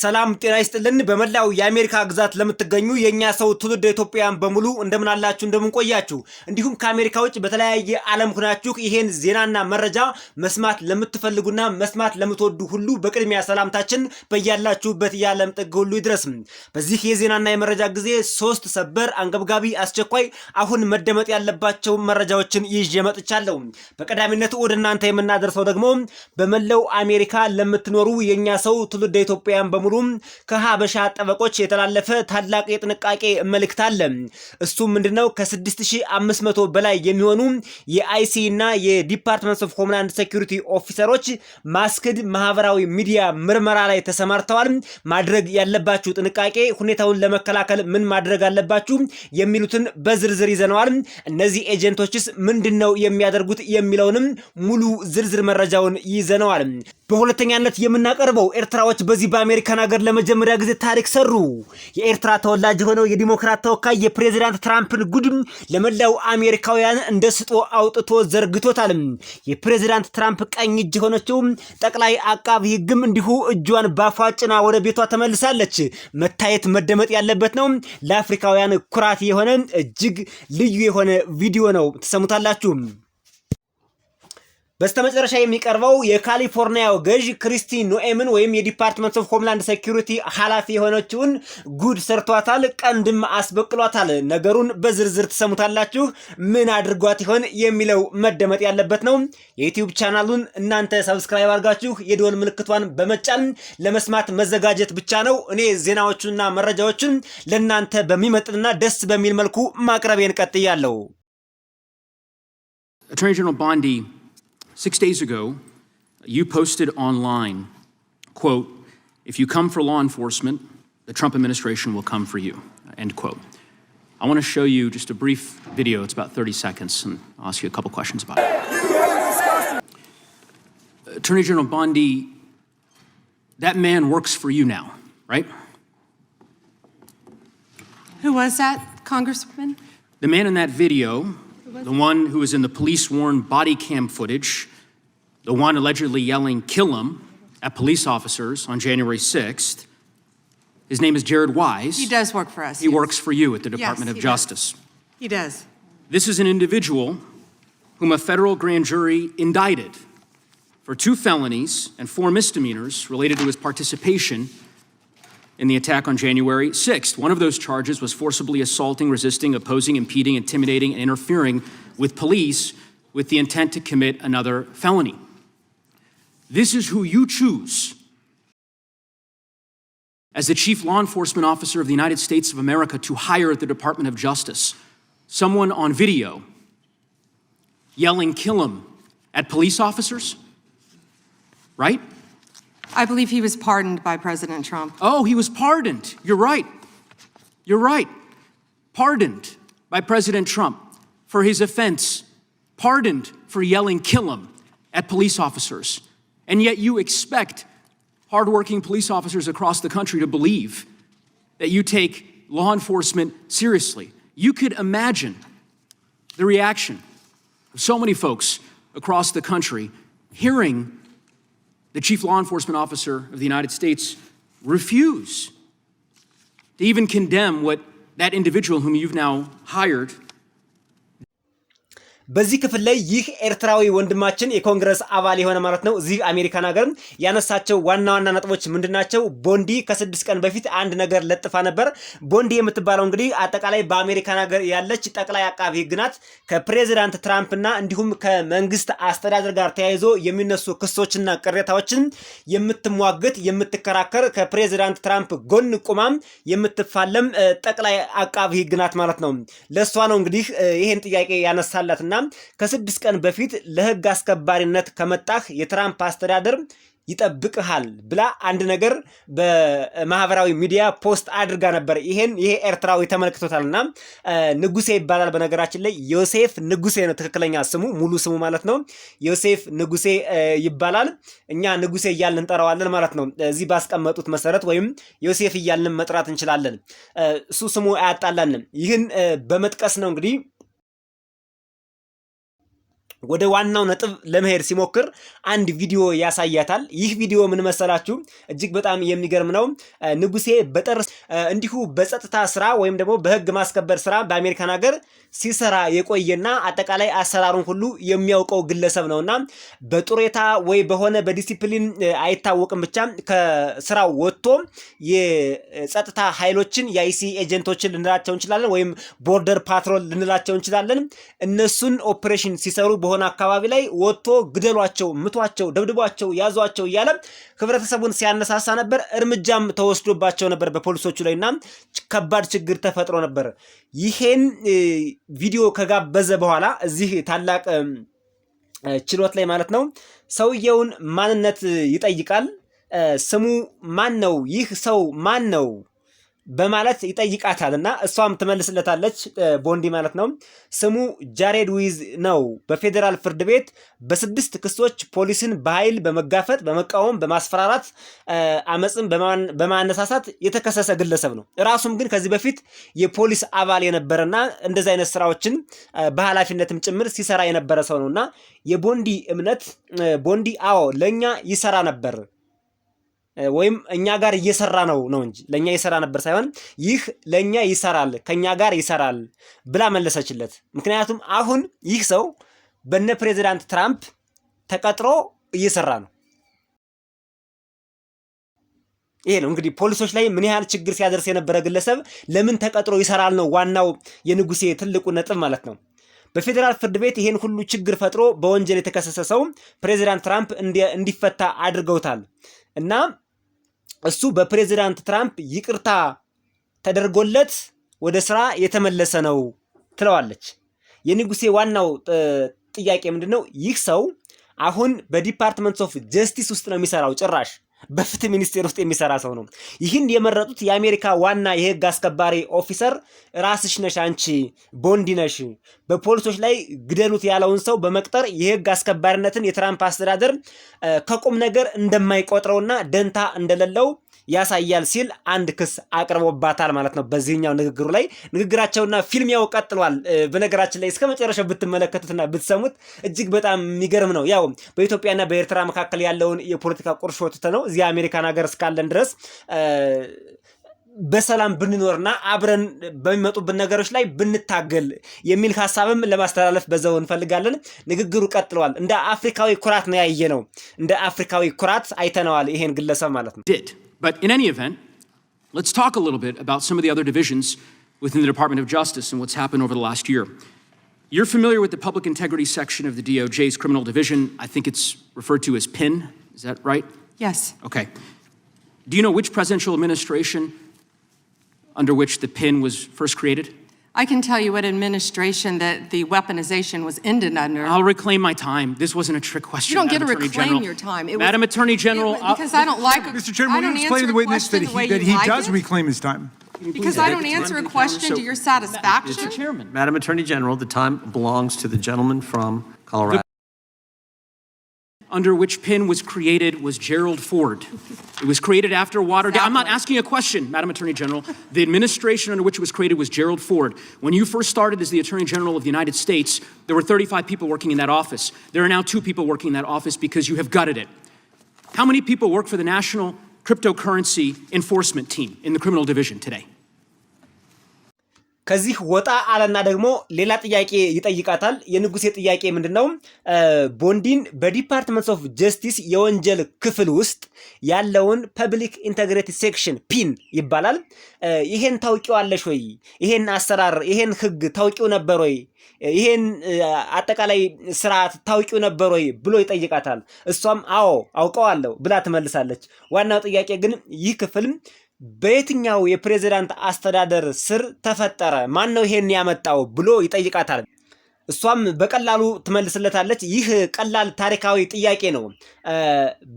ሰላም ጤና ይስጥልን በመላው የአሜሪካ ግዛት ለምትገኙ የኛ ሰው ትውልደ ኢትዮጵያውያን በሙሉ እንደምን አላችሁ እንደምን ቆያችሁ እንዲሁም ከአሜሪካ ውጭ በተለያየ ዓለም ሆናችሁ ይሄን ዜናና መረጃ መስማት ለምትፈልጉና መስማት ለምትወዱ ሁሉ በቅድሚያ ሰላምታችን በያላችሁበት የዓለም ጥግ ሁሉ ይድረስ። በዚህ የዜናና የመረጃ ጊዜ ሶስት ሰበር አንገብጋቢ አስቸኳይ አሁን መደመጥ ያለባቸው መረጃዎችን ይዤ መጥቻለሁ። በቀዳሚነት ወደ እናንተ የምናደርሰው ደግሞ በመላው አሜሪካ ለምትኖሩ የኛ ሰው ትውልደ ኢትዮጵያውያን በሙሉ ከሀበሻ ጠበቆች የተላለፈ ታላቅ የጥንቃቄ መልእክት አለ። እሱ ምንድነው? ከ6500 በላይ የሚሆኑ የአይሲ እና የዲፓርትመንት ኦፍ ሆምላንድ ሴኩሪቲ ኦፊሰሮች ማስክድ ማህበራዊ ሚዲያ ምርመራ ላይ ተሰማርተዋል። ማድረግ ያለባችሁ ጥንቃቄ፣ ሁኔታውን ለመከላከል ምን ማድረግ አለባችሁ የሚሉትን በዝርዝር ይዘነዋል። እነዚህ ኤጀንቶችስ ምንድነው የሚያደርጉት የሚለውንም ሙሉ ዝርዝር መረጃውን ይዘነዋል። በሁለተኛነት የምናቀርበው ኤርትራዎች በዚህ በአሜሪካን ሀገር ለመጀመሪያ ጊዜ ታሪክ ሰሩ። የኤርትራ ተወላጅ ሆነው የዲሞክራት ተወካይ የፕሬዝዳንት ትራምፕን ጉድም ለመላው አሜሪካውያን እንደ ስጦ አውጥቶ ዘርግቶታል። የፕሬዝዳንት ትራምፕ ቀኝ እጅ ሆነችው ጠቅላይ አቃቢ ሕግም እንዲሁ እጇን ባፏጭና ወደ ቤቷ ተመልሳለች። መታየት መደመጥ ያለበት ነው። ለአፍሪካውያን ኩራት የሆነ እጅግ ልዩ የሆነ ቪዲዮ ነው። ተሰሙታላችሁ። በስተመጨረሻ የሚቀርበው የካሊፎርኒያው ገዥ ክሪስቲ ኖኤምን ወይም የዲፓርትመንት ኦፍ ሆምላንድ ሴኩሪቲ ኃላፊ የሆነችውን ጉድ ሰርቷታል፣ ቀንድም አስበቅሏታል። ነገሩን በዝርዝር ተሰሙታላችሁ። ምን አድርጓት ይሆን የሚለው መደመጥ ያለበት ነው። የዩቲዩብ ቻናሉን እናንተ ሰብስክራይብ አድርጋችሁ የደወል ምልክቷን በመጫን ለመስማት መዘጋጀት ብቻ ነው። እኔ ዜናዎቹንና መረጃዎችን ለእናንተ በሚመጥንና ደስ በሚል መልኩ ማቅረቤን ቀጥያለሁ። Attorney General Bondi, 6 days ago, you posted online, quote, "If you come for law enforcement, the Trump administration will come for you," end quote. I want to show you just a brief video. It's about 30 seconds, and I'll ask you a couple questions about it. Attorney General Bondi, that man works for you now, right? Who was that, Congressman? The man in that video, the one who was in the police-worn body cam footage, the one allegedly yelling, "Kill him," at police officers on January 6th, his name is Jared Wise. He does work for us. He yes. works for you at the Department of Justice. He does. This is an individual whom a federal grand jury indicted for 2 felonies and 4 misdemeanors related to his participation in the attack on January 6th. One of those charges was forcibly assaulting, resisting, opposing, impeding, intimidating, and interfering with police with the intent to commit another felony. This is who you choose as the chief law enforcement officer of the United States of America to hire at the Department of Justice. Someone on video yelling, "Kill him," at police officers, right? I believe he was pardoned by President Trump. Oh, he was pardoned. You're right. You're right. Pardoned by President Trump for his offense. Pardoned for yelling, "Kill him," at police officers. And yet you expect hardworking police officers across the country to believe that you take law enforcement seriously. You could imagine the reaction of so many folks across the country hearing the chief law enforcement officer of the United States refuse to even condemn what that individual whom you've now hired. በዚህ ክፍል ላይ ይህ ኤርትራዊ ወንድማችን የኮንግረስ አባል የሆነ ማለት ነው እዚህ አሜሪካን ሀገር ያነሳቸው ዋና ነጥቦች ምንድናቸው? ቦንዲ ከ6 ቀን በፊት አንድ ነገር ለጥፋ ነበር። ቦንዲ የምትባለው እንግዲህ አጠቃላይ በአሜሪካን ሀገር ያለች ጠቅላይ አቃቢ ሕግ ናት። ከፕሬዝዳንት ትራምፕና እንዲሁም ከመንግስት አስተዳደር ጋር ተያይዞ የሚነሱ ክሶችና ቅሬታዎችን የምትሟገት የምትከራከር ከፕሬዝዳንት ትራምፕ ጎን ቁማም የምትፋለም ጠቅላይ አቃቢ ሕግ ናት ማለት ነው። ለሷ ነው እንግዲህ ይሄን ጥያቄ ያነሳላትና ከ6 ቀን በፊት ለህግ አስከባሪነት ከመጣህ የትራምፕ አስተዳደር ይጠብቅሃል ብላ አንድ ነገር በማህበራዊ ሚዲያ ፖስት አድርጋ ነበር። ይሄ ኤርትራዊ ተመልክቶታልና ንጉሴ ይባላል። በነገራችን ላይ ዮሴፍ ንጉሴ ነው ትክክለኛ ስሙ፣ ሙሉ ስሙ ማለት ነው። ዮሴፍ ንጉሴ ይባላል። እኛ ንጉሴ እያልን እንጠራዋለን ማለት ነው። እዚህ ባስቀመጡት መሰረት ወይም ዮሴፍ እያልን መጥራት እንችላለን። እሱ ስሙ አያጣላንም። ይህን በመጥቀስ ነው እንግዲህ ወደ ዋናው ነጥብ ለመሄድ ሲሞክር አንድ ቪዲዮ ያሳያታል። ይህ ቪዲዮ ምን መሰላችሁ? እጅግ በጣም የሚገርም ነው። ንጉሴ እንዲሁ በጸጥታ ስራ ወይም ደግሞ በህግ ማስከበር ስራ በአሜሪካን ሀገር ሲሰራ የቆየና አጠቃላይ አሰራሩን ሁሉ የሚያውቀው ግለሰብ ነውና በጡሬታ ወይ በሆነ በዲሲፕሊን አይታወቅም፣ ብቻ ከስራው ወጥቶ የጸጥታ ኃይሎችን የአይሲ ኤጀንቶችን ልንላቸው እንችላለን፣ ወይም ቦርደር ፓትሮል ልንላቸው እንችላለን። እነሱን ኦፕሬሽን ሲሰሩ በሆነ አካባቢ ላይ ወጥቶ ግደሏቸው፣ ምቷቸው፣ ደብድቧቸው፣ ያዟቸው እያለ ህብረተሰቡን ሲያነሳሳ ነበር። እርምጃም ተወስዶባቸው ነበር በፖሊሶቹ ላይና ከባድ ችግር ተፈጥሮ ነበር። ይሄን ቪዲዮ ከጋበዘ በኋላ እዚህ ታላቅ ችሎት ላይ ማለት ነው ሰውየውን ማንነት ይጠይቃል። ስሙ ማን ነው? ይህ ሰው ማን ነው በማለት ይጠይቃታልና እሷም ትመልስለታለች። ቦንዲ ማለት ነው ስሙ ጃሬድ ዊዝ ነው። በፌዴራል ፍርድ ቤት በ6 ክሶች ፖሊስን በኃይል በመጋፈጥ በመቃወም በማስፈራራት አመፅን በማነሳሳት የተከሰሰ ግለሰብ ነው። ራሱም ግን ከዚህ በፊት የፖሊስ አባል የነበረና እንደዚህ አይነት ስራዎችን በኃላፊነትም ጭምር ሲሰራ የነበረ ሰው ነውና የቦንዲ እምነት ቦንዲ አዎ ለኛ ይሰራ ነበር ወይም እኛ ጋር እየሰራ ነው እንጂ ለኛ ይሰራ ነበር ሳይሆን ይህ ለኛ ይሰራል ከኛ ጋር ይሰራል ብላ መለሰችለት። ምክንያቱም አሁን ይህ ሰው በነ ፕሬዝዳንት ትራምፕ ተቀጥሮ እየሰራ ነው። ይሄ ነው እንግዲህ ፖሊሶች ላይ ምን ያህል ችግር ሲያደርስ የነበረ ግለሰብ ለምን ተቀጥሮ ይሰራል ነው ዋናው የንጉሴ ትልቁ ነጥብ ማለት ነው። በፌዴራል ፍርድ ቤት ይሄን ሁሉ ችግር ፈጥሮ በወንጀል የተከሰሰ ሰው ፕሬዝዳንት ትራምፕ እንዲፈታ አድርገውታል እና እሱ በፕሬዝዳንት ትራምፕ ይቅርታ ተደርጎለት ወደ ስራ የተመለሰ ነው ትለዋለች። የንጉሴ ዋናው ጥያቄ ምንድነው? ይህ ሰው አሁን በዲፓርትመንት ኦፍ ጀስቲስ ውስጥ ነው የሚሰራው፣ ጭራሽ በፍትህ ሚኒስቴር ውስጥ የሚሰራ ሰው ነው። ይህን የመረጡት የአሜሪካ ዋና የህግ አስከባሪ ኦፊሰር ራስሽ ነሽ፣ አንቺ ቦንዲ ነሽ። በፖሊሶች ላይ ግደሉት ያለውን ሰው በመቅጠር የህግ አስከባሪነትን የትራምፕ አስተዳደር ከቁም ነገር እንደማይቆጥረውና ደንታ እንደሌለው ያሳያል ሲል አንድ ክስ አቅርቦባታል ማለት ነው። በዚህኛው ንግግሩ ላይ ንግግራቸውና ፊልሚያው ቀጥሏል። በነገራችን ላይ እስከ መጨረሻው ብትመለከቱትና ብትሰሙት እጅግ በጣም የሚገርም ነው። ያው በኢትዮጵያና በኤርትራ መካከል ያለውን የፖለቲካ ቁርሾ ትተነው እዚህ አሜሪካን ሀገር እስካለን ድረስ በሰላም ብንኖርና አብረን በሚመጡብን ነገሮች ላይ ብንታገል የሚል ሐሳብም ለማስተላለፍ በዛው እንፈልጋለን። ንግግሩ ቀጥሏል። እንደ አፍሪካዊ ኩራት ነው ያየነው፣ እንደ አፍሪካዊ ኩራት አይተነዋል ይሄን ግለሰብ ማለት ነው። But in any event, let's talk a little bit about some of the other divisions within the Department of Justice and what's happened over the last year. You're familiar with the Public Integrity section of the DOJ's Criminal Division. I think it's referred to as PIN. Is that right? Yes. Okay. Do you know which presidential administration under which the PIN was first created? I can tell you what administration that the weaponization was ended under. I'll reclaim my time. This wasn't a trick question. You don't get to Madam Attorney reclaim General. your time. Madam Attorney General. Because I don't like it. Mr. Chairman, will you explain to the witness that he does reclaim his time? Because I don't answer a question to your satisfaction. Mr. Chairman. Madam Attorney General, the time belongs to the gentleman from Colorado. Under which PIN was created was Gerald Ford. It was created after Watergate. I'm not asking a question, Madam Attorney General. The administration under which it was created was Gerald Ford. When you first started as the Attorney General of the United States, there were 35 people working in that office. There are now 2 people working in that office because you have gutted it. How many people work for the National Cryptocurrency Enforcement Team in the Criminal Division today? ከዚህ ወጣ አለና ደግሞ ሌላ ጥያቄ ይጠይቃታል። የንጉሴ ጥያቄ ምንድነው? ቦንዲን በዲፓርትመንት ኦፍ ጀስቲስ የወንጀል ክፍል ውስጥ ያለውን ፐብሊክ ኢንተግሪቲ ሴክሽን ፒን ይባላል። ይሄን ታውቂዋለሽ ወይ? ይሄን አሰራር ይሄን ህግ ታውቂው ነበር ወይ? ይሄን አጠቃላይ ስርዓት ታውቂው ነበር ወይ ብሎ ይጠይቃታል። እሷም አዎ አውቀዋለሁ ብላ ትመልሳለች። ዋናው ጥያቄ ግን ይህ ክፍል በየትኛው የፕሬዝዳንት አስተዳደር ስር ተፈጠረ? ማን ነው ይሄን ያመጣው ብሎ ይጠይቃታል። እሷም በቀላሉ ትመልስለታለች። ይህ ቀላል ታሪካዊ ጥያቄ ነው።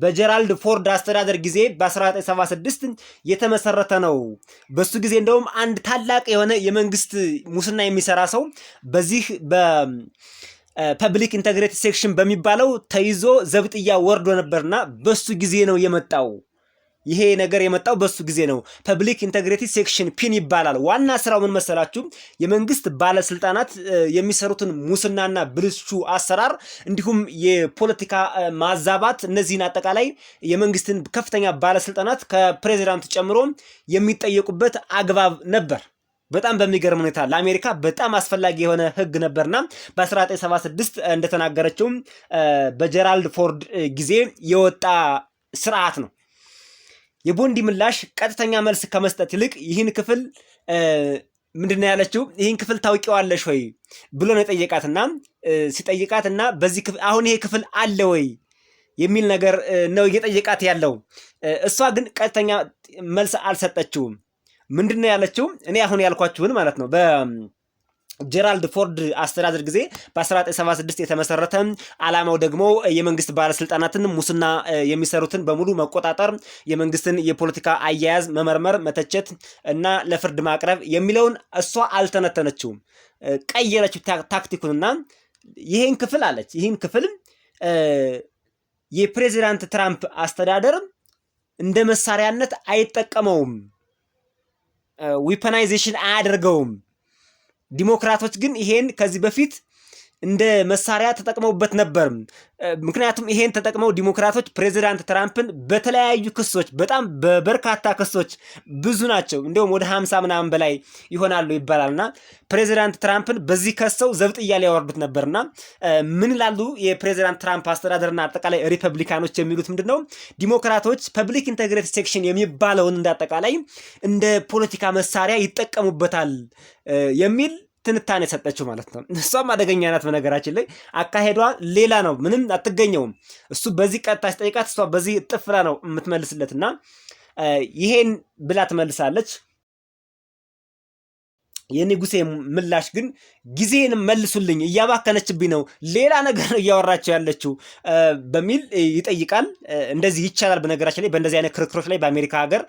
በጀራልድ ፎርድ አስተዳደር ጊዜ በ1976 የተመሰረተ ነው። በሱ ጊዜ እንደውም አንድ ታላቅ የሆነ የመንግስት ሙስና የሚሰራ ሰው በዚህ ፐብሊክ ኢንተግሪቲ ሴክሽን በሚባለው ተይዞ ዘብጥያ ወርዶ ነበርና በሱ ጊዜ ነው የመጣው ይሄ ነገር የመጣው በሱ ጊዜ ነው። ፐብሊክ ኢንተግሪቲ ሴክሽን ፒን ይባላል። ዋና ስራው ምን መሰላችሁ? የመንግስት ባለስልጣናት የሚሰሩትን ሙስናና ብልሹ አሰራር እንዲሁም የፖለቲካ ማዛባት እነዚህን አጠቃላይ የመንግስትን ከፍተኛ ባለስልጣናት ከፕሬዚዳንቱ ጨምሮ የሚጠየቁበት አግባብ ነበር። በጣም በሚገርም ሁኔታ ለአሜሪካ በጣም አስፈላጊ የሆነ ህግ ነበርና በ1976 እንደተናገረችው በጀራልድ ፎርድ ጊዜ የወጣ ስርዓት ነው። የቦንዲ ምላሽ ቀጥተኛ መልስ ከመስጠት ይልቅ ይህን ክፍል ምንድነው ያለችው? ይህን ክፍል ታውቂዋለሽ ወይ ብሎ ነው የጠየቃትና ሲጠይቃትና በዚህ ክፍል አሁን ይሄ ክፍል አለ ወይ የሚል ነገር ነው እየጠየቃት ያለው። እሷ ግን ቀጥተኛ መልስ አልሰጠችውም። ምንድነው ያለችው? እኔ አሁን ያልኳችሁን ማለት ነው ጀራልድ ፎርድ አስተዳደር ጊዜ በ1976 የተመሰረተ ዓላማው ደግሞ የመንግስት ባለስልጣናትን ሙስና የሚሰሩትን በሙሉ መቆጣጠር፣ የመንግስትን የፖለቲካ አያያዝ መመርመር፣ መተቸት እና ለፍርድ ማቅረብ የሚለውን እሷ አልተነተነችውም። ቀየረችው ታክቲኩንና ይሄን ክፍል አለች። ይሄን ክፍል የፕሬዚዳንት ትራምፕ አስተዳደር እንደ መሳሪያነት አይጠቀመውም፣ ዊፐናይዜሽን አያደርገውም። ዲሞክራቶች ግን ይሄን ከዚህ በፊት እንደ መሳሪያ ተጠቅመውበት ነበር። ምክንያቱም ይሄን ተጠቅመው ዲሞክራቶች ፕሬዚዳንት ትራምፕን በተለያዩ ክሶች በጣም በበርካታ ክሶች ብዙ ናቸው፣ እንደውም ወደ 50 ምናምን በላይ ይሆናሉ ይባላልና ፕሬዚዳንት ትራምፕን በዚህ ከሰው ዘብጥያ ሊያወርዱት ነበርና ምን ይላሉ የፕሬዚዳንት ትራምፕ አስተዳደርና አጠቃላይ ሪፐብሊካኖች የሚሉት ምንድነው? ዲሞክራቶች ፐብሊክ ኢንተግሪቲ ሴክሽን የሚባለውን እንዳጠቃላይ እንደ ፖለቲካ መሳሪያ ይጠቀሙበታል የሚል ትንታኔ ሰጠችው ማለት ነው። እሷም አደገኛ ናት። በነገራችን ላይ አካሄዷ ሌላ ነው፣ ምንም አትገኘውም። እሱ በዚህ ቀጥታ ሲጠይቃት እሷ በዚህ ጥፍራ ነው የምትመልስለትና ይሄን ብላ ትመልሳለች። የንጉሴ ምላሽ ግን ጊዜን መልሱልኝ፣ እያባከነችብኝ ነው፣ ሌላ ነገር ነው እያወራቸው ያለችው በሚል ይጠይቃል። እንደዚህ ይቻላል። በነገራችን ላይ በእንደዚህ አይነት ክርክሮች ላይ በአሜሪካ ሀገር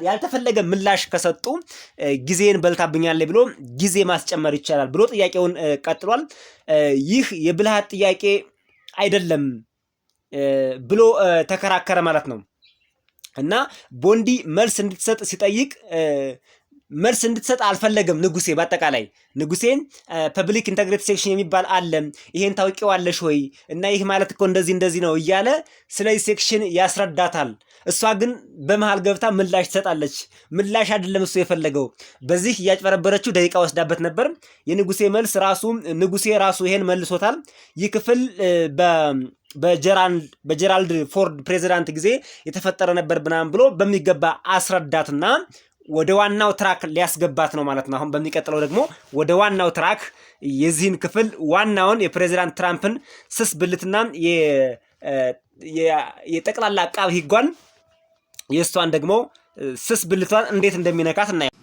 ያልተፈለገ ምላሽ ከሰጡ ጊዜን በልታብኛለች ብሎ ጊዜ ማስጨመር ይቻላል ብሎ ጥያቄውን ቀጥሏል። ይህ የብልሃት ጥያቄ አይደለም ብሎ ተከራከረ ማለት ነው። እና ቦንዲ መልስ እንድትሰጥ ሲጠይቅ መልስ እንድትሰጥ አልፈለገም ንጉሴ። በአጠቃላይ ንጉሴን ፐብሊክ ኢንተግሪቲ ሴክሽን የሚባል አለ፣ ይሄን ታውቂዋለሽ ወይ እና ይህ ማለት እኮ እንደዚህ እንደዚህ ነው እያለ ስለዚህ ሴክሽን ያስረዳታል። እሷ ግን በመሃል ገብታ ምላሽ ትሰጣለች። ምላሽ አይደለም እሱ የፈለገው። በዚህ እያጭበረበረችው ደቂቃ ወስዳበት ነበር። የንጉሴ መልስ ንጉሴ ራሱ ይሄን መልሶታል። ይህ ክፍል በጀራልድ ፎርድ ፕሬዚዳንት ጊዜ የተፈጠረ ነበር ብናም ብሎ በሚገባ አስረዳትና ወደ ዋናው ትራክ ሊያስገባት ነው ማለት ነው። አሁን በሚቀጥለው ደግሞ ወደ ዋናው ትራክ የዚህን ክፍል ዋናውን የፕሬዚዳንት ትራምፕን ስስ ብልትና የጠቅላላ አቃቢ ሕጓን የእሷን ደግሞ ስስ ብልቷን እንዴት እንደሚነካት እናያለን።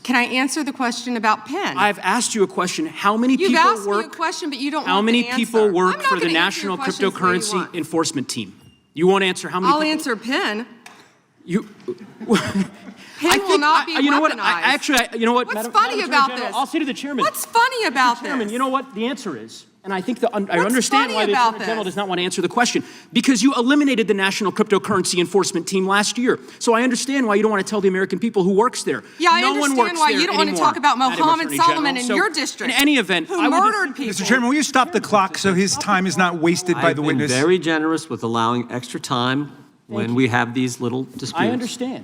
Can I answer the question about Penn? I've asked you a question. How many You've people asked me a question, but you don't how want many the people answer. work I'm not for the gonna answer National your questions the way you Cryptocurrency want. Enforcement Team? You won't answer how many I'll people? answer Penn. You Penn will not be you know what? weaponized. You know what? What's Madam funny Attorney about General, this? I'll say to the chairman. What's funny about Chairman, this? you know what the answer is? And I think I What's understand funny why the about Attorney General this? does not want to answer the question. Because you eliminated the National Cryptocurrency Enforcement Team last year. So I understand why you don't want to tell the American people who works there. Yeah, I no one understand works why there you don't want to anymore, talk about Madam Mohammed Attorney Solomon General. in So, your district. in any event, who I will murdered people. Mr. Chairman, will you stop the clock so his time is not wasted by the I've been witness? very generous with allowing extra time when we have these little disputes. I understand.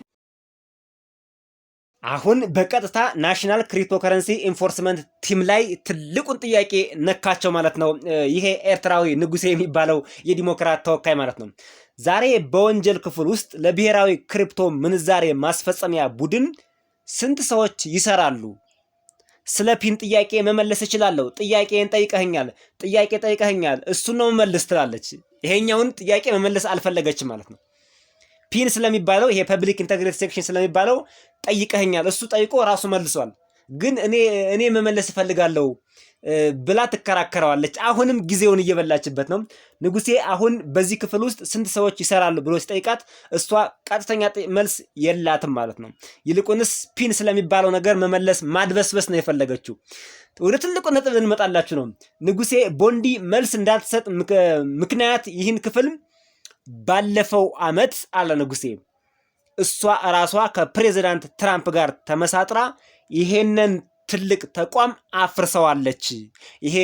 አሁን በቀጥታ ናሽናል ክሪፕቶከረንሲ ኢንፎርስመንት ቲም ላይ ትልቁን ጥያቄ ነካቸው ማለት ነው። ይሄ ኤርትራዊ ንጉሴ የሚባለው የዲሞክራት ተወካይ ማለት ነው። ዛሬ በወንጀል ክፍል ውስጥ ለብሔራዊ ክሪፕቶ ምንዛሬ ማስፈጸሚያ ቡድን ስንት ሰዎች ይሰራሉ? ስለ ፒን ጥያቄ መመለስ እችላለሁ። ጥያቄን ጠይቀኸኛል፣ እሱን ነው መመለስ ትላለች። ይሄኛውን ጥያቄ መመለስ አልፈለገችም ማለት ነው። ፒን ስለሚባለው ይሄ ፐብሊክ ኢንተግሪቲ ሴክሽን ስለሚባለው ጠይቀኸኛል፣ እሱ ጠይቆ ራሱ መልሷል። ግን እኔ መመለስ እፈልጋለሁ ብላ ትከራከረዋለች። አሁንም ጊዜውን እየበላችበት ነው። ንጉሴ አሁን በዚህ ክፍል ውስጥ ስንት ሰዎች ይሰራሉ ብሎ ሲጠይቃት እሷ ቀጥተኛ መልስ የላትም ማለት ነው። ይልቁንስ ፒን ስለሚባለው ነገር መመለስ ማድበስበስ ነው የፈለገችው። ወደ ትልቁ ነጥብ እንመጣላችሁ ነው። ንጉሴ ቦንዲ መልስ እንዳትሰጥ ምክንያት ይህን ክፍል ባለፈው አመት አለ ንጉሴ እሷ ራሷ ከፕሬዝዳንት ትራምፕ ጋር ተመሳጥራ ይሄንን ትልቅ ተቋም አፍርሰዋለች። ይሄ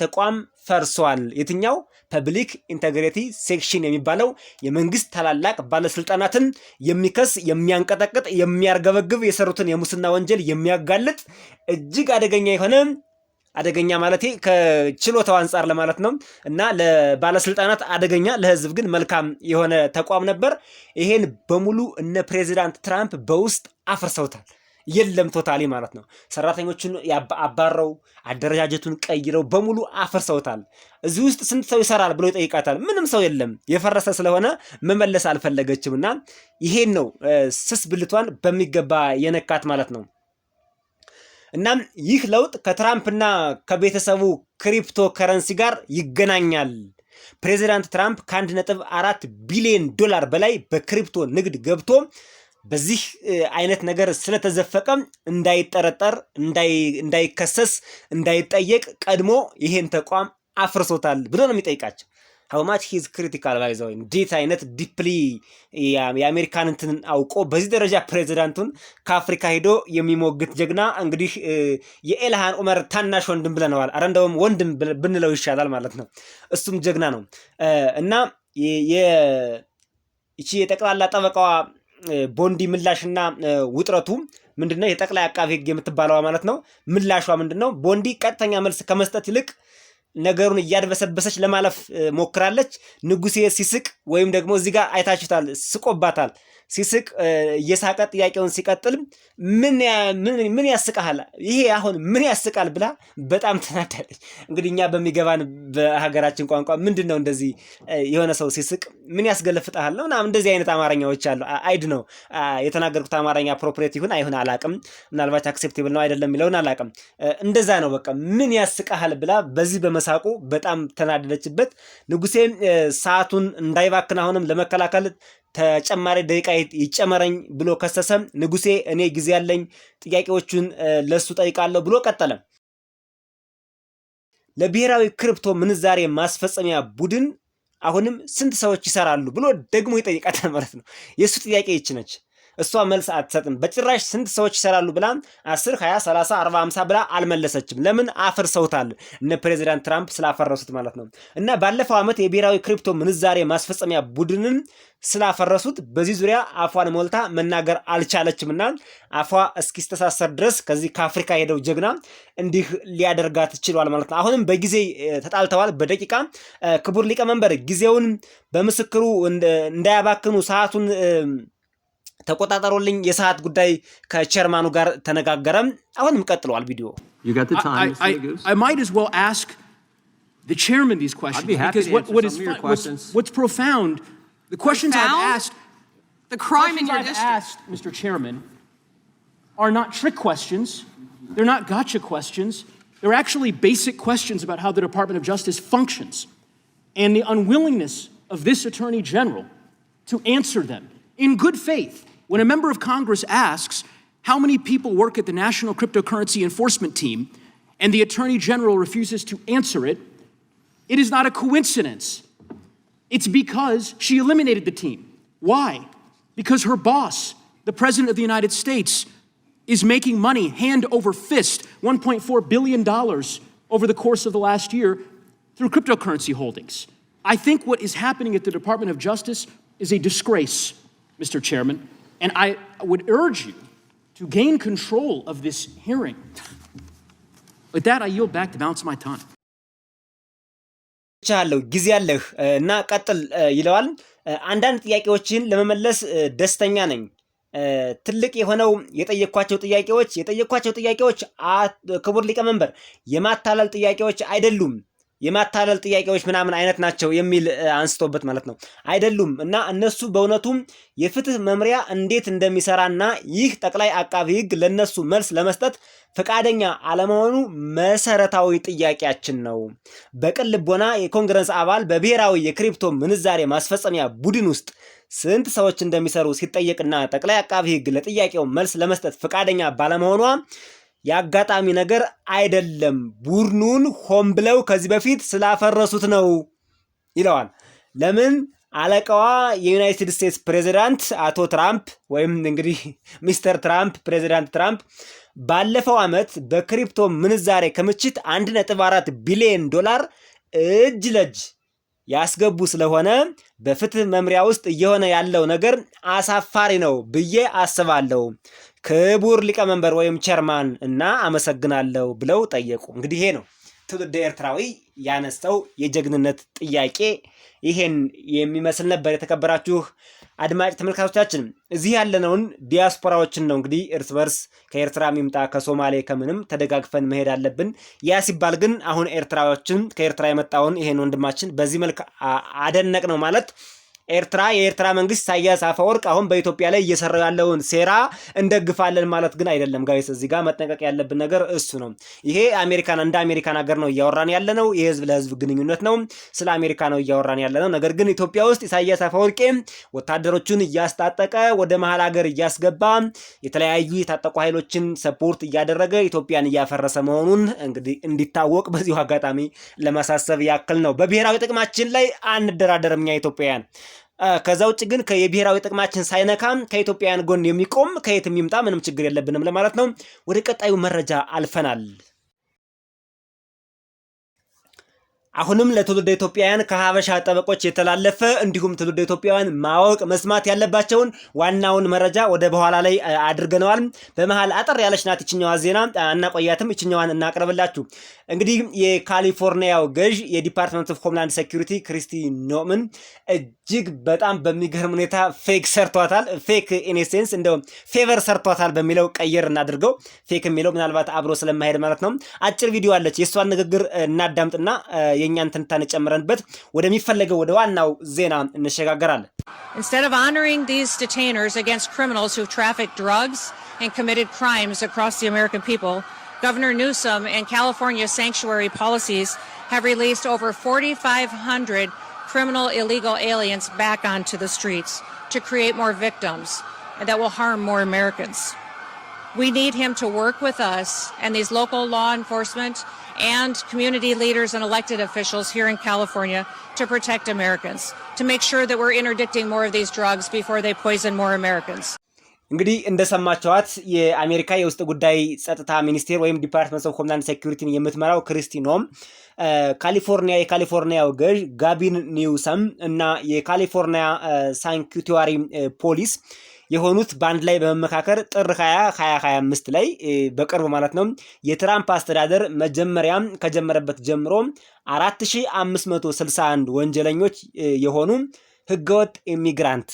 ተቋም ፈርሷል። የትኛው ፐብሊክ ኢንተግሪቲ ሴክሽን የሚባለው የመንግስት ታላላቅ ባለስልጣናትን የሚከስ የሚያንቀጠቅጥ የሚያርገበግብ የሰሩትን የሙስና ወንጀል የሚያጋልጥ እጅግ አደገኛ ማለቴ ከችሎታው አንፃር ለማለት ነው እና ለባለስልጣናት አደገኛ ለህዝብ ግን መልካም የሆነ ተቋም ነበር። ይሄን በሙሉ እነ ፕሬዝዳንት ትራምፕ በውስጥ አፍርሰውታል። የለም ቶታሊ ማለት ነው። ሰራተኞቹን አባረው አደረጃጀቱን ቀይረው በሙሉ አፍርሰውታል። እዚህ ውስጥ ስንት ሰው ይሰራል ብሎ ይጠይቃታል። ምንም ሰው የለም። የፈረሰ ስለሆነ መመለስ አልፈለገችምና ይሄን ነው ስስ ብልቷን በሚገባ የነካት ማለት ነው። እናም ይህ ለውጥ ከትራምፕና ከቤተሰቡ ክሪፕቶ ከረንሲ ጋር ይገናኛል። ፕሬዚዳንት ትራምፕ ከ1.4 ቢሊዮን ዶላር በላይ በክሪፕቶ ንግድ ገብቶ በዚህ አይነት ነገር ስለተዘፈቀ እንዳይጠረጠር እንዳይከሰስ እንዳይጠየቅ ቀድሞ ይሄን ተቋም አፍርሶታል ብሎ ነው የሚጠይቃቸው። how much he is critical by the way እንዴት አይነት ዲፕሊ የአሜሪካን እንትን አውቆ በዚህ ደረጃ ፕሬዝዳንቱን ከአፍሪካ ሄዶ የሚሞግት ጀግና እንግዲህ የኢልሃን ዑመር ታናሽ ወንድም ብለነዋል። አረ እንደውም ወንድም ብንለው ይሻላል ማለት ነው። እሱም ጀግና ነው እና ይቺ የጠቅላላ ጠበቃዋ ቦንዲ ምላሽና ውጥረቱ ምንድነው? የጠቅላይ አቃቤ ሕግ የምትባለዋ ማለት ነው። ምላሿ ምንድነው? ቦንዲ ቀጥተኛ መልስ ከመስጠት ይልቅ ነገሩን እያድበሰበሰች ለማለፍ ሞክራለች። ንጉሴ ሲስቅ ወይም ደግሞ እዚህ ጋር አይታችሁታል፣ ስቆባታል። ሲስቅ እየሳቀ ጥያቄውን ሲቀጥል ምን ያስቃል? ይሄ አሁን ምን ያስቃል ብላ በጣም ተናዳለች። እንግዲህ እኛ በሚገባን በሀገራችን ቋንቋ ምንድነው እንደዚህ የሆነ ሰው ሲስቅ ምን ያስገለፍጣል ነው እና እንደዚህ አይነት አማርኛዎች አሉ። አይድ ነው የተናገርኩት አማርኛ ፕሮፕሬት ይሁን አይሁን አላቅም። ምናልባት አክሴፕቴብል ነው አይደለም የሚለውን አላቅም። እንደዛ ነው በቃ ምን ያስቃል ብላ በዚህ በመሳቁ በጣም ተናደደችበት። ንጉሴ ሰዓቱን እንዳይባክን አሁንም ለመከላከል ተጨማሪ ደቂቃ ይጨመረኝ ብሎ ከሰሰ። ንጉሴ እኔ ጊዜ ያለኝ ጥያቄዎቹን ለሱ ጠይቃለሁ ብሎ ቀጠለ። ለብሔራዊ ክሪፕቶ ምንዛሬ ማስፈጸሚያ ቡድን አሁንም ስንት ሰዎች ይሰራሉ ብሎ ደግሞ ይጠይቃታል ማለት ነው። የሱ ጥያቄ ይች ነች። እሷ መልስ አትሰጥም በጭራሽ። ስንት ሰዎች ይሰራሉ ብላ 10 20 30 40 50 ብላ አልመለሰችም። ለምን? አፍርሰውታል እነ ፕሬዚዳንት ትራምፕ ስላፈረሱት ማለት ነው። እና ባለፈው ዓመት የብሔራዊ ክሪፕቶ ምንዛሬ ማስፈጸሚያ ቡድንን ስላፈረሱት በዚህ ዙሪያ አፏን ሞልታ መናገር አልቻለችምና አፏ እስኪስተሳሰር ድረስ ከዚህ ከአፍሪካ ሄደው ጀግና እንዲህ ሊያደርጋት ችሏል ማለት ነው። አሁንም በጊዜ ተጣልተዋል። በደቂቃ ክቡር ሊቀመንበር ጊዜውን በምስክሩ እንዳያባክኑ ሰዓቱን ተቆጣጣሮልኝ የሰዓት ጉዳይ ከቸርማኑ ጋር ተነጋገረም። አሁንም ቀጥሏል ቪዲዮ። I might as well ask the chairman these questions. I'd be happy to answer some of your questions. What's profound, the questions I've asked, the crime in your district, asked, Mr. Chairman, are not trick questions. They're not gotcha questions. They're actually basic questions about how the Department of Justice functions and the unwillingness of this Attorney General to answer them in good faith. When a member of Congress asks how many people work at the National Cryptocurrency Enforcement Team and the Attorney General refuses to answer it, it is not a coincidence. It's because she eliminated the team. Why? Because her boss, the President of the United States, is making money hand over fist, $1.4 billion over the course of the last year through cryptocurrency holdings. I think what is happening at the Department of Justice is a disgrace, Mr. Chairman, and I would urge you to gain control of this hearing. With that, I yield back the balance of my time. ቻለው ጊዜ ያለህ እና ቀጥል ይለዋል። አንዳንድ ጥያቄዎችን ለመመለስ ደስተኛ ነኝ። ትልቅ የሆነው የጠየኳቸው ጥያቄዎች ክቡር ሊቀመንበር የማታለል ጥያቄዎች አይደሉም። የማታለል ጥያቄዎች ምናምን አይነት ናቸው የሚል አንስቶበት ማለት ነው። አይደሉም እና እነሱ በእውነቱም የፍትህ መምሪያ እንዴት እንደሚሰራና ይህ ጠቅላይ አቃቢ ሕግ ለነሱ መልስ ለመስጠት ፈቃደኛ አለመሆኑ መሰረታዊ ጥያቄያችን ነው። በቅን ልቦና የኮንግረስ አባል በብሔራዊ የክሪፕቶ ምንዛሬ ማስፈጸሚያ ቡድን ውስጥ ስንት ሰዎች እንደሚሰሩ ሲጠየቅና ጠቅላይ አቃቢ ሕግ ለጥያቄው መልስ ለመስጠት ፈቃደኛ ባለመሆኗ ያጋጣሚ ነገር አይደለም፣ ቡድኑን ሆን ብለው ከዚህ በፊት ስላፈረሱት ነው ይለዋል። ለምን አለቃዋ የዩናይትድ ስቴትስ ፕሬዚዳንት አቶ ትራምፕ ወይም እንግዲህ ሚስተር ትራምፕ ፕሬዚዳንት ትራምፕ ባለፈው ዓመት በክሪፕቶ ምንዛሬ ክምችት 1.4 ቢሊዮን ዶላር እጅ ለእጅ ያስገቡ ስለሆነ በፍትህ መምሪያ ውስጥ እየሆነ ያለው ነገር አሳፋሪ ነው ብዬ አስባለሁ። ክቡር ሊቀመንበር ወይም ቸርማን እና አመሰግናለሁ ብለው ጠየቁ። እንግዲህ ይሄ ነው ትውልደ ኤርትራዊ ያነሳው የጀግንነት ጥያቄ ይሄን የሚመስል ነበር። የተከበራችሁ አድማጭ ተመልካቾቻችን እዚህ ያለነውን ዲያስፖራዎችን ነው እንግዲህ እርስ በርስ ከኤርትራ የሚምጣ ከሶማሌ ከምንም ተደጋግፈን መሄድ አለብን። ያ ሲባል ግን አሁን ኤርትራዎችን ከኤርትራ የመጣውን ይሄን ወንድማችን በዚህ መልክ አደነቅ ነው ማለት የኤርትራ መንግስት ኢሳያስ አፈወርቅ አሁን በኢትዮጵያ ላይ እየሰራው ያለውን ሴራ እንደግፋለን ማለት ግን አይደለም ጋይስ። እዚህ ጋር መጠንቀቅ ያለብን ነገር እሱ ነው። ይሄ እንደ አሜሪካን ሀገር ነው እያወራን ያለነው። የህዝብ ለህዝብ ግንኙነት ነው። ስለ አሜሪካ ነው እያወራን ያለነው። ነገር ግን ኢትዮጵያ ውስጥ ኢሳያስ አፈወርቅ ወታደሮቹን እያስታጠቀ ወደ መሀል ሀገር እያስገባ የተለያዩ የታጠቁ ኃይሎችን ሰፖርት እያደረገ ኢትዮጵያን እያፈረሰ መሆኑን እንግዲህ እንዲታወቅ በዚሁ አጋጣሚ ለማሳሰብ ያክል ነው። በብሔራዊ ጥቅማችን ላይ አንደራደርም እኛ ኢትዮጵያውያን። ከዛ ውጭ ግን የብሔራዊ ጥቅማችን ሳይነካም ከኢትዮጵያውያን ጎን የሚቆም ከየትም ይምጣ ምንም ችግር የለብንም ለማለት ነው። ወደ ቀጣዩ መረጃ አልፈናል። አሁንም ለትውልደ ኢትዮጵያውያን ከሀበሻ ጠበቆች የተላለፈ እንዲሁም ትውልደ ኢትዮጵያውያን ማወቅ መስማት ያለባቸውን ዋናውን መረጃ ወደ በኋላ ላይ አድርገነዋል። በመሃል አጠር ያለች ናት ይችኛዋ ዜና፣ እናቆያትም፣ ይችኛዋን እናቅርብላችሁ። እንግዲህ የካሊፎርኒያው ገዥ የዲፓርትመንት ኦፍ ሆምላንድ ሴኩሪቲ ክሪስቲ ኖምን እጅግ በጣም በሚገርም ሁኔታ ፌክ ሰርቷታል። ፌክ ኢኔሴንስ እንደው ፌቨር ሰርቷታል በሚለው ቀየር እናድርገው። ፌክ የሚለው ምናልባት አብሮ ስለማይሄድ ማለት ነው። አጭር ቪዲዮ አለች፣ የእሷን ንግግር እናዳምጥና የእኛን ትንታኔ ጨምረንበት ወደሚፈለገው ወደ ዋናው ዜና እንሸጋገራለን። Instead of honoring these detainers against criminals who trafficked drugs and committed crimes across the American people, Governor Newsom and California's sanctuary policies have released over 4,500 criminal illegal aliens back onto the streets to create more victims that will harm more Americans. We need him to work with us and these local law enforcement and community leaders and elected officials here in California to protect Americans, to make sure that we're interdicting more of these drugs before they poison more Americans. እንግዲህ እንደሰማችኋት የአሜሪካ የውስጥ ጉዳይ ጸጥታ ሚኒስቴር ወይም ዲፓርትመንት ኦፍ ሆምላንድ ሴኩሪቲን የምትመራው ክሪስቲ ኖም የካሊፎርኒያው ገዥ ጋቢን ኒውሰም እና የካሊፎርኒያ ሳንክቹዋሪ ፖሊስ የሆኑት በአንድ ላይ በመመካከር ጥር 2025 ላይ በቅርቡ ማለት ነው የትራምፕ አስተዳደር መጀመሪያም ከጀመረበት ጀምሮ 4561 ወንጀለኞች የሆኑ ህገወጥ ኢሚግራንት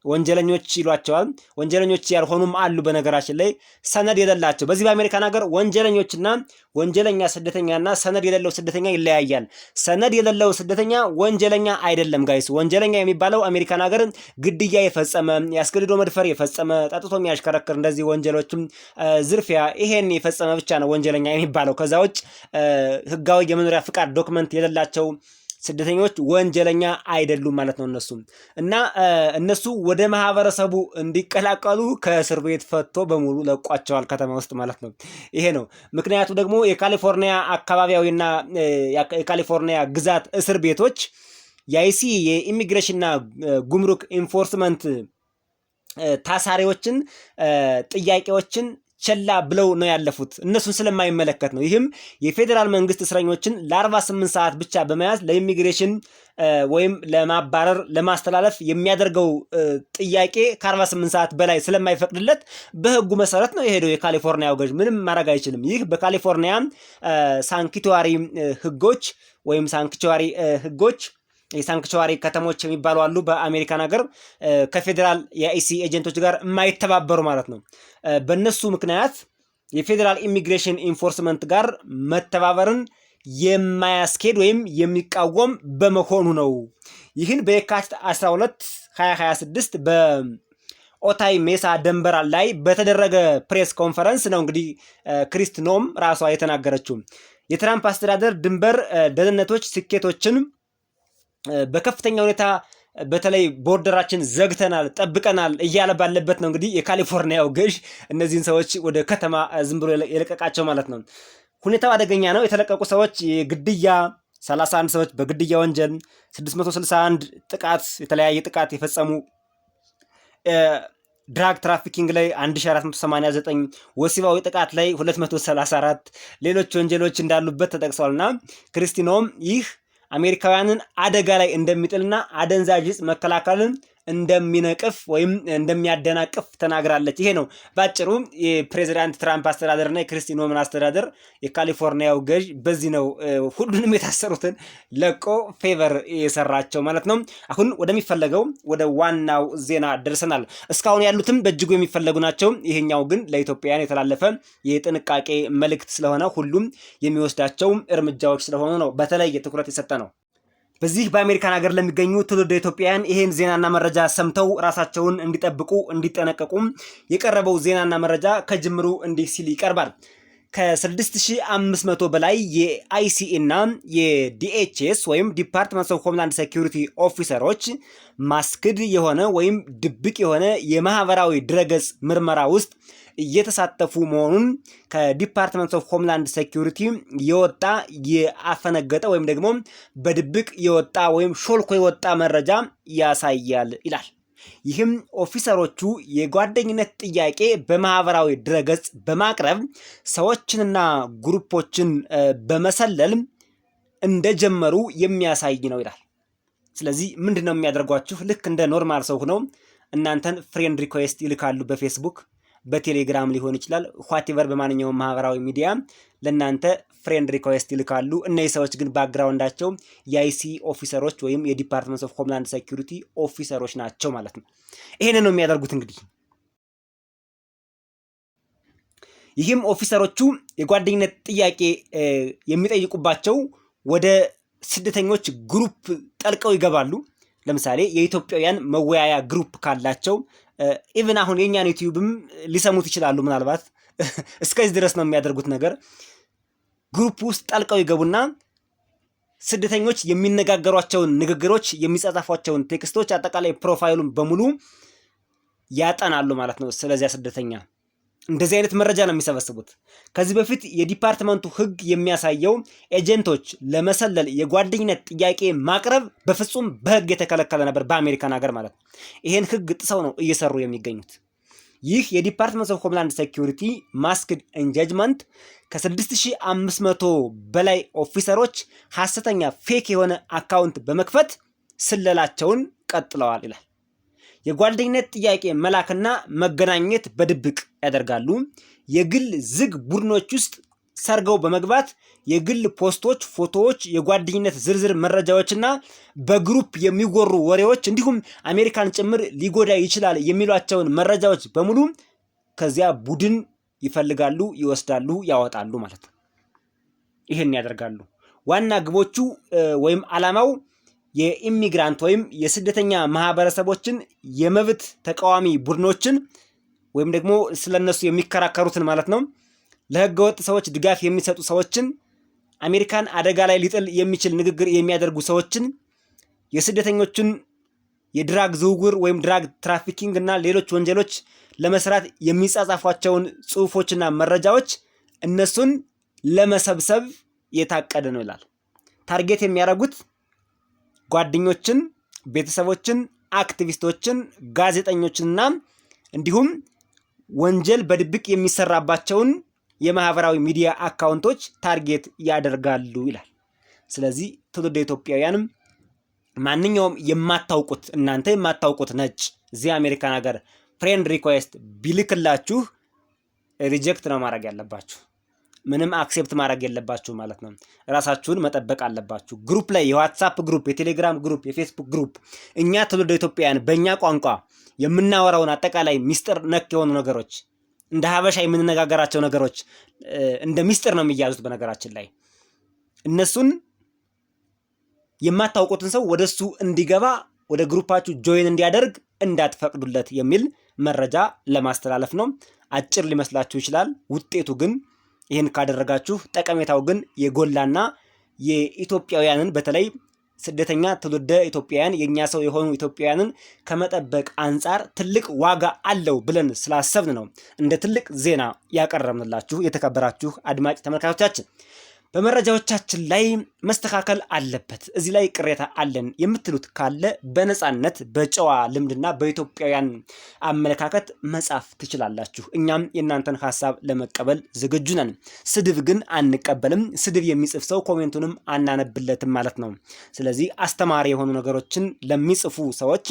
ወንጀለኞች ይሏቸዋል። ወንጀለኞች ያልሆኑም አሉ። በነገራችን ላይ ሰነድ የሌላቸው በዚህ በአሜሪካን ሀገር ወንጀለኞችና ወንጀለኛ ስደተኛና ሰነድ የሌለው ስደተኛ ይለያያል። ሰነድ የሌለው ስደተኛ ወንጀለኛ አይደለም ጋይስ። ወንጀለኛ የሚባለው አሜሪካን ሀገር ግድያ የፈጸመ፣ ያስገድዶ መድፈር የፈጸመ፣ ጠጥቶ የሚያሽከረክር እንደዚህ ወንጀሎችም ዝርፊያ፣ ይሄን የፈጸመ ብቻ ነው ወንጀለኛ የሚባለው። ከዛ ውጭ ህጋዊ የመኖሪያ ፍቃድ ዶክመንት የሌላቸው ስደተኞች ወንጀለኛ አይደሉም ማለት ነው እና እነሱ ወደ ማህበረሰቡ እንዲቀላቀሉ ከእስር ቤት ፈቶ በሙሉ ለቋቸዋል ከተማ ውስጥ ማለት ነው። ይሄ ነው ምክንያቱ። ደግሞ የካሊፎርኒያ አካባቢያዊና የካሊፎርኒያ ግዛት እስር ቤቶች የአይሲ የኢሚግሬሽንና ጉምሩክ ኢንፎርስመንት ታሳሪዎችን ጥያቄዎችን ቸላ ብለው ነው ያለፉት። እነሱን ስለማይመለከት ነው። ይህም የፌዴራል መንግስት እስረኞችን ለ48 ሰዓት ብቻ በመያዝ ለኢሚግሬሽን ወይም ለማባረር ለማስተላለፍ የሚያደርገው ጥያቄ ከ48 ሰዓት በላይ ስለማይፈቅድለት በህጉ መሰረት ነው የሄደው። የካሊፎርኒያው ገዥ ምንም ማድረግ አይችልም። ይህ በካሊፎርኒያ ሳንክቹዋሪ ህጎች ወይም ሳንክቹዋሪ ህጎች የሳንክቹዋሪ ከተሞች የሚባሉ አሉ በአሜሪካን ሀገር ከፌዴራል የአይሲ ኤጀንቶች ጋር የማይተባበሩ ማለት ነው። በእነሱ ምክንያት የፌዴራል ኢሚግሬሽን ኢንፎርስመንት ጋር መተባበርን የማያስኬድ ወይም የሚቃወም በመሆኑ ነው። ይህን በየካቲት 12 2026 በኦታይ ሜሳ ደንበር ላይ በተደረገ ፕሬስ ኮንፈረንስ ነው እንግዲህ ክሪስቲ ኖም ራሷ የተናገረችው። የትራምፕ አስተዳደር ድንበር ደህንነቶች ስኬቶችን በከፍተኛ ሁኔታ በተለይ ቦርደራችን ዘግተናል ጠብቀናል እያለ ባለበት ነው እንግዲህ የካሊፎርኒያው ገዥ እነዚህን ሰዎች ወደ ከተማ ዝም ብሎ የለቀቃቸው ማለት ነው። ሁኔታው አደገኛ ነው። የተለቀቁ ሰዎች የግድያ 31 ሰዎች በግድያ ወንጀል፣ 661 ጥቃት የተለያየ ጥቃት የፈጸሙ ድራግ ትራፊኪንግ ላይ 1489 ወሲባዊ ጥቃት ላይ 234 ሌሎች ወንጀሎች እንዳሉበት ተጠቅሷልና ክርስቲኖም ይህ አሜሪካውያንን አደጋ ላይ እንደሚጥልና አደንዛዥ ዕፅ መከላከልን እንደሚነቅፍ ወይም እንደሚያደናቅፍ ተናግራለች። ይሄ ነው ባጭሩ የፕሬዚዳንት ትራምፕ አስተዳደርና የክሪስቲ ኖምን አስተዳደር የካሊፎርኒያው ገዥ በዚህ ነው ሁሉንም የታሰሩትን ለቆ ፌቨር የሰራቸው ማለት ነው። አሁን ወደሚፈለገው ወደ ዋናው ዜና ደርሰናል። እስካሁን ያሉትም በእጅጉ የሚፈለጉ ናቸው። ይሄኛው ግን ለኢትዮጵያውያን የተላለፈ የጥንቃቄ መልእክት ስለሆነ ሁሉም የሚወስዳቸው እርምጃዎች ስለሆኑ ነው በተለይ ትኩረት የሰጠ ነው። በዚህ በአሜሪካን ሀገር ለሚገኙ ትውልደ ኢትዮጵያውያን ይሄን ዜናና መረጃ ሰምተው ራሳቸውን እንዲጠብቁ እንዲጠነቀቁ የቀረበው ዜናና መረጃ ከጅምሩ እንዲህ ሲል ይቀርባል። ከ6500 በላይ የአይሲኢ እና የዲኤችኤስ ወይም ዲፓርትመንት ኦፍ ሆምላንድ ሴኩሪቲ ኦፊሰሮች ማስክድ የሆነ ወይም ድብቅ የሆነ የማህበራዊ ድረገጽ ምርመራ ውስጥ እየተሳተፉ መሆኑን ከዲፓርትመንት ኦፍ ሆምላንድ ሴኩሪቲ የወጣ የአፈነገጠ ወይም ደግሞ በድብቅ የወጣ ወይም ሾልኮ የወጣ መረጃ ያሳያል ይላል። ይህም ኦፊሰሮቹ የጓደኝነት ጥያቄ በማህበራዊ ድረገጽ በማቅረብ ሰዎችንና ግሩፖችን በመሰለል እንደጀመሩ የሚያሳይ ነው ይላል። ስለዚህ ምንድነው የሚያደርጓችሁ? ልክ እንደ ኖርማል ሰው ሆነው እናንተን ፍሬንድ ሪኩዌስት ይልካሉ። በፌስቡክ በቴሌግራም ሊሆን ይችላል። ዋትኤቨር በማንኛውም ማህበራዊ ሚዲያ ለናንተ ፍሬንድ ሪኩዌስት ይልካሉ። እነዚህ ሰዎች ግን ባክግራውንዳቸው የአይሲ ኦፊሰሮች ወይም የዲፓርትመንት ኦፍ ሆምላንድ ሴኩሪቲ ኦፊሰሮች ናቸው ማለት ነው። ይሄንን ነው የሚያደርጉት። እንግዲህ ይህም ኦፊሰሮቹ የጓደኝነት ጥያቄ የሚጠይቁባቸው ወደ ስደተኞች ግሩፕ ጠልቀው ይገባሉ። ለምሳሌ የኢትዮጵያውያን መወያያ ግሩፕ ካላቸው ኢቭን አሁን የኛን ዩቲዩብም ሊሰሙት ይችላሉ። ምናልባት እስከዚህ ድረስ ነው የሚያደርጉት ነገር። ግሩፕ ውስጥ ጠልቀው ይገቡና ስደተኞች የሚነጋገሯቸውን ንግግሮች፣ የሚጻጻፏቸውን ቴክስቶች፣ አጠቃላይ ፕሮፋይሉን በሙሉ ያጠናሉ ማለት ነው። ስለዚያ ስደተኛ እንደዚህ አይነት መረጃ ነው የሚሰበስቡት። ከዚህ በፊት የዲፓርትመንቱ ሕግ የሚያሳየው ኤጀንቶች ለመሰለል የጓደኝነት ጥያቄ ማቅረብ በፍጹም በሕግ የተከለከለ ነበር በአሜሪካን ሀገር ማለት ነው። ይሄን ሕግ ጥሰው ነው እየሰሩ የሚገኙት። ይህ የዲፓርትመንት ኦፍ ሆምላንድ ሴኩሪቲ ማስክድ ኢንጌጅመንት ከ6500 በላይ ኦፊሰሮች ሐሰተኛ ፌክ የሆነ አካውንት በመክፈት ስለላቸውን ቀጥለዋል ይላል። የጓደኝነት ጥያቄ መላክና መገናኘት በድብቅ ያደርጋሉ። የግል ዝግ ቡድኖች ውስጥ ሰርገው በመግባት የግል ፖስቶች፣ ፎቶዎች፣ የጓደኝነት ዝርዝር መረጃዎችና በግሩፕ የሚወሩ ወሬዎች እንዲሁም አሜሪካን ጭምር ሊጎዳ ይችላል የሚሏቸውን መረጃዎች በሙሉ ከዚያ ቡድን ይፈልጋሉ፣ ይወስዳሉ፣ ያወጣሉ ማለት ነው። ይሄን ያደርጋሉ። ዋና ግቦቹ ወይም ዓላማው የኢሚግራንት ወይም የስደተኛ ማህበረሰቦችን የመብት ተቃዋሚ ቡድኖችን ወይም ደግሞ ስለነሱ የሚከራከሩትን ማለት ነው፣ ለህገወጥ ሰዎች ድጋፍ የሚሰጡ ሰዎችን፣ አሜሪካን አደጋ ላይ ሊጥል የሚችል ንግግር የሚያደርጉ ሰዎችን፣ የስደተኞችን የድራግ ዝውውር ወይም ድራግ ትራፊኪንግ እና ሌሎች ወንጀሎች ለመስራት የሚጻጻፏቸውን ጽሁፎችና መረጃዎች እነሱን ለመሰብሰብ የታቀደ ነው ይላል። ታርጌት የሚያደርጉት ጓደኞችን፣ ቤተሰቦችን፣ አክቲቪስቶችን፣ ጋዜጠኞችንና እንዲሁም ወንጀል በድብቅ የሚሰራባቸውን የማህበራዊ ሚዲያ አካውንቶች ታርጌት ያደርጋሉ ይላል። ስለዚህ ትውልደ ኢትዮጵያውያንም ማንኛውም የማታውቁት እናንተ የማታውቁት ነጭ እዚህ አሜሪካን ሀገር ፍሬንድ ሪኩዌስት ቢልክላችሁ ሪጀክት ነው ማድረግ ያለባችሁ። ምንም አክሴፕት ማድረግ የለባችሁ ማለት ነው። ራሳችሁን መጠበቅ አለባችሁ። ግሩፕ ላይ የዋትሳፕ ግሩፕ፣ የቴሌግራም ግሩፕ፣ የፌስቡክ ግሩፕ እኛ ትውልደ ኢትዮጵያውያን በእኛ ቋንቋ የምናወራውን አጠቃላይ ሚስጥር ነክ የሆኑ ነገሮች እንደ ሀበሻ የምንነጋገራቸው ነገሮች እንደ ሚስጥር ነው የሚያዙት። በነገራችን ላይ እነሱን የማታውቁትን ሰው ወደሱ እንዲገባ ወደ ግሩፓችሁ ጆይን እንዲያደርግ እንዳትፈቅዱለት የሚል መረጃ ለማስተላለፍ ነው። አጭር ሊመስላችሁ ይችላል። ውጤቱ ግን ይህን ካደረጋችሁ ጠቀሜታው ግን የጎላና የኢትዮጵያውያንን በተለይ ስደተኛ ትውልደ ኢትዮጵያውያን የኛ ሰው የሆኑ ኢትዮጵያውያንን ከመጠበቅ አንጻር ትልቅ ዋጋ አለው ብለን ስላሰብን ነው እንደ ትልቅ ዜና ያቀረብንላችሁ። የተከበራችሁ አድማጭ ተመልካቾቻችን በመረጃዎቻችን ላይ መስተካከል አለበት፣ እዚህ ላይ ቅሬታ አለን የምትሉት ካለ በነጻነት በጨዋ ልምድና በኢትዮጵያውያን አመለካከት መጻፍ ትችላላችሁ። እኛም የእናንተን ሐሳብ ለመቀበል ዝግጁ ነን። ስድብ ግን አንቀበልም። ስድብ የሚጽፍ ሰው ኮሜንቱንም አናነብለትም ማለት ነው። ስለዚህ አስተማሪ የሆኑ ነገሮችን ለሚጽፉ ሰዎች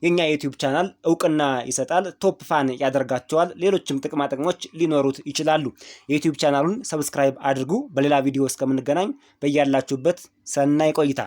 የኛ ዩቲዩብ ቻናል እውቅና ይሰጣል፣ ቶፕ ፋን ያደርጋቸዋል፣ ሌሎችም ጥቅማ ጥቅሞች ሊኖሩት ይችላሉ። የዩቲዩብ ቻናሉን ሰብስክራይብ አድርጉ። በሌላ ቪዲዮ እስከምንገናኝ በያላችሁበት ሰናይ ቆይታ